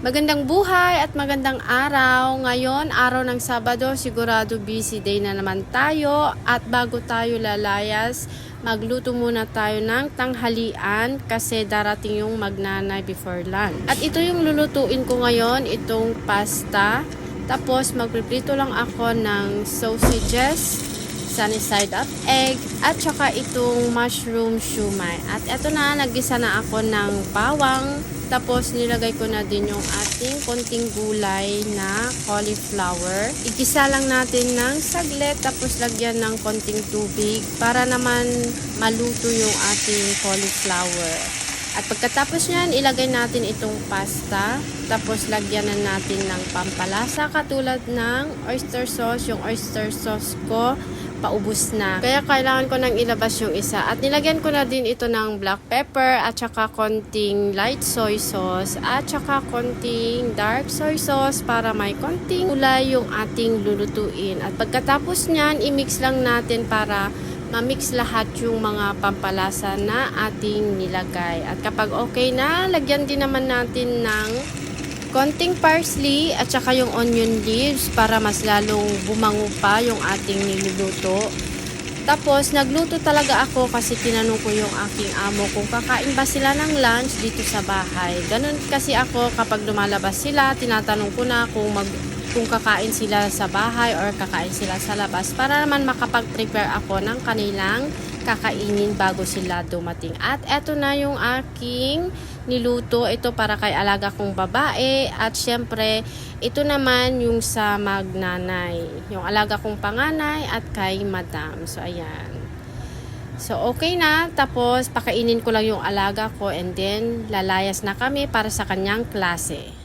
Magandang buhay at magandang araw. Ngayon, araw ng Sabado, sigurado busy day na naman tayo. At bago tayo lalayas, magluto muna tayo ng tanghalian kasi darating yung magnanay before lunch. At ito yung lulutuin ko ngayon, itong pasta. Tapos magpiprito lang ako ng sausages, sunny side up egg, at saka itong mushroom shumai. At eto na, naggisa na ako ng bawang. Tapos nilagay ko na din yung ating konting gulay na cauliflower. Igisa lang natin ng saglit, tapos lagyan ng konting tubig para naman maluto yung ating cauliflower. At pagkatapos nyan, ilagay natin itong pasta. Tapos lagyan na natin ng pampalasa katulad ng oyster sauce. Yung oyster sauce ko paubos na. Kaya kailangan ko nang ilabas yung isa. At nilagyan ko na din ito ng black pepper at saka konting light soy sauce at saka konting dark soy sauce para may konting kulay yung ating lulutuin. At pagkatapos nyan, i-mix lang natin para ma-mix lahat yung mga pampalasa na ating nilagay. At kapag okay na, lagyan din naman natin ng konting parsley at saka yung onion leaves para mas lalong bumango pa yung ating niluluto. Tapos nagluto talaga ako kasi tinanong ko yung aking amo kung kakain ba sila ng lunch dito sa bahay. Ganun kasi ako kapag lumalabas sila, tinatanong ko na kung kakain sila sa bahay or kakain sila sa labas para naman makapag-prepare ako ng kanilang kakainin bago sila dumating. At eto na yung aking niluto. Ito para kay alaga kong babae at syempre ito naman yung sa magnanay, yung alaga kong panganay at kay madam. So ayan. So okay na, tapos pakainin ko lang yung alaga ko and then lalayas na kami para sa kanyang klase.